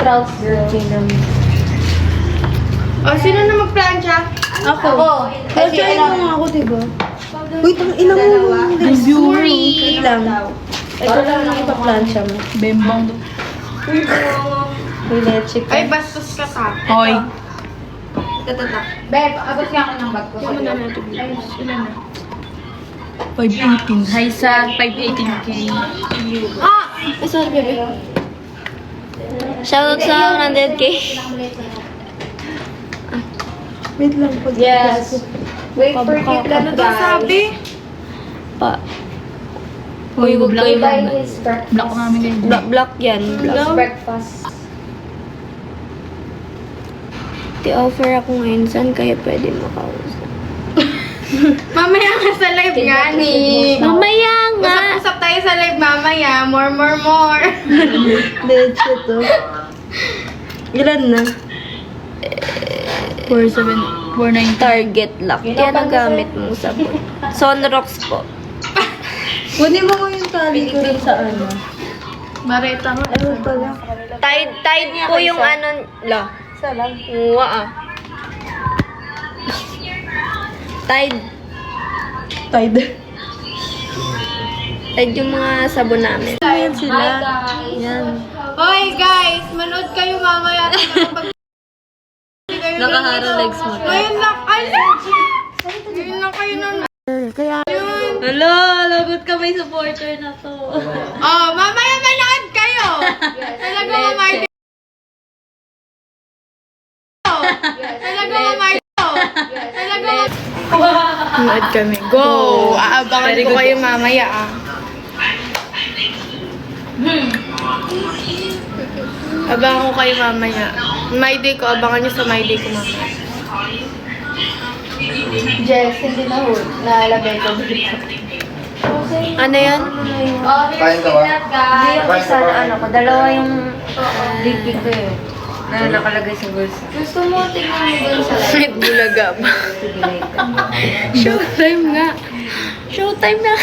Strauss girl. O, sino na magplansya? Ako. Kasi mo ako, diba? Wait, ang ina mo. Sorry. Wait lang. Ito lang ang ipa-plancha mo. Bembang do. May leche ka. Ay, bastos ka ka. Hoy. Beb, abot nga ako ng bag ko. Ay, sila na. 518. Hi sa 518k. Sorry, bebe. Shoutout sa 100k. Wait lang po. Yes. Wait for it lang, Ano daw sabi? Pa. Hoy, Huwag block kayo Buy yan. his breakfast. Block namin kayo. Block yan. His breakfast. Ti-offer ako ngayon. Saan kaya pwede makausap? Mamaya ka sa live nga ni. Mamaya nga! Usap-usap tayo sa live mamaya. More. Leche to. Ilan na? 449. Target lock. Yan ang gamit mong sabon. Sonrox po. Kunin mo yung tali ko rin sa ano. Mareta nga. Ano pala? Tide po yung ano. La. Isa lang. Muwa ah. Tide. Tide yung mga sabon namin. Ayan sila. Hi guys. Yan. Hoy guys, manood kayo mamaya. Nakaharo legs mo. Ngayon lang, ala! Ngayon lang kayo nun. Kaya, Yun. hello, lagot ka may supporter na to. Oh, mamaya manood kayo. Talaga mamay. Talaga mamay. Talaga manood kami. Go! Aabangan ko kayo mamaya ah. Abangan ko kayo mamaya. My day ko, abangan nyo sa my day ko mamaya. Jess, hindi na hold. Naalagay ko dito. Ano yan? Oh, here's the nut, guys. Yung isa na ano ko, dalawa yung Ligpig ko yun. na nakalagay sa bulsa. Gusto mo, tingnan mo dun sa live. May bulaga ba? Sige, later. Showtime nga. Showtime na.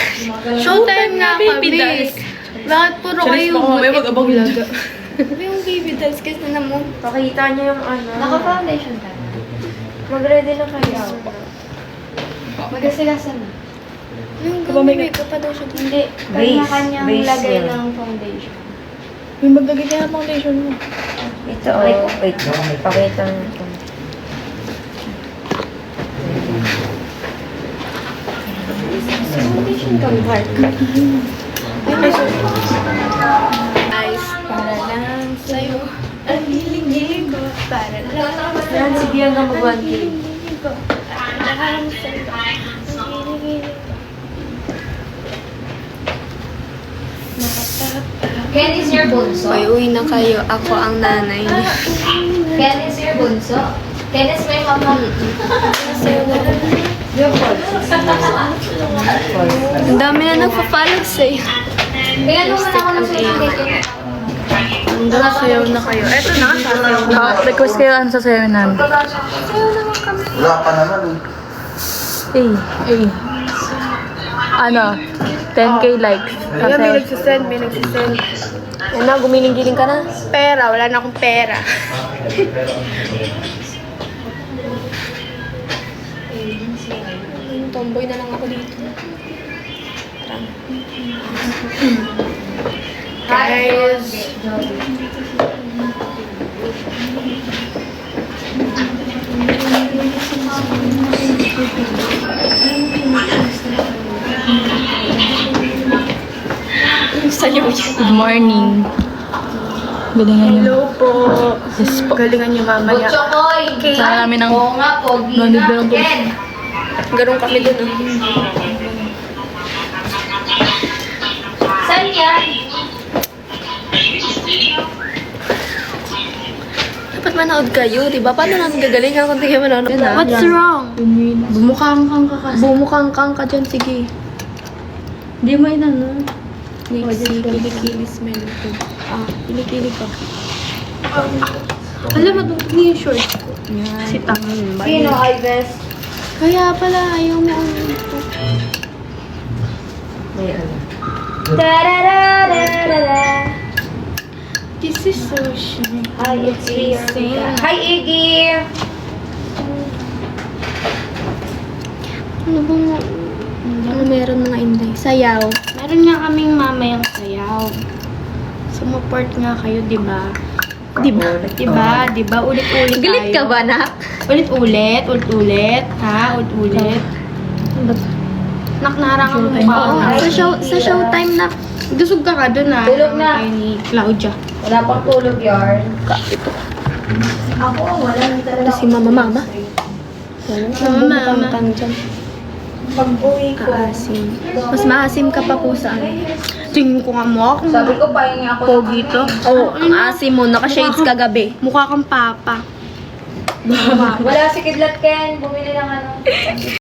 Showtime nga, baby Kabi. dolls. Bakit puro kayo mag-abang bulaga? Yung baby dolls kasi na mo. Pakita niyo yung ano. Naka-foundation ka. Mag-ready na kayo. Magasigasan na. Yung gumamit pa daw siya. Hindi. Base. Kanya-kanyang Base lagay yan. ng foundation. May maglagay ka ng foundation mo. Ito, wait. Pakita mo ito. Foundation ka, Mark. Guys, para lang sa'yo. Ang hiling ko, para lang Yan, sige hanggang mag-1K. ko. Para lang sa'yo. Ang hiling ko. Ken is your bunso. Uy, uwi na kayo. Ako ang nanay niya. Ken is your bunso. Ken is my mama. Yung pulse. Ang dami na nagpa-follow sa'yo. Tingnan mo muna ako ng susunod. Hanggang sayaw na kayo. Eto na, sasayaw na. Request kayo ano sasayawin namin. Wala pa naman Eh. Ano? 10k likes. Ayan, may nagsisend. Yan na, gumiling-giling ka na. Pera, wala na akong pera. Tomboy na lang ako dito. Guys, Sayaw niya. Good morning. Galingan niyo. hello po. Yes po. Galingan niyo mamaya. Chokoy. Sana namin ng... Oo nga, pogi Nandito na. lang po. Ken. Ganun kami dun. Saan yan? Dapat manood kayo, di ba? Paano namin gagalingan kung di kayo manood? What's wrong? Bumukhang ka kasi. Bumukang-kang ka dyan, sige. Di mo inano. Next, kilikili smell ko. Kilikili ka. Alam mo, yung shorts ko. Yan. Si Tang. Sino, Ives? Kaya pala, ayaw mo ang ito. May ano. Tararararara. This is sushi. Hi, it's Iggy. Hi, Iggy! Ano meron mga inday? Sayaw. Meron nga kaming mamayang sayaw. Sumuport nga kayo, di ba? Di ba? Ulit-ulit tayo. Galit ka ba, nak? Ulit-ulit. Ha? Ulit-ulit. Nak, narangan mo pa. Oo, sa showtime na. Gusog ka dun ha. Tulog na. Kay ni Claudia. Wala pang tulog yarn. Ako, wala na talaga. Si mama. Mama. Pag-uwi ko. Kaasim. Mas maasim ka pa po sa ano. Tingin ko nga mo ako. Sabi ko, pahingi ako. Pogi to. Oo, ang asim mo. Naka-shades kagabi. Mukha kang papa. Wala si Kidlat Ken. Bumili ng ano.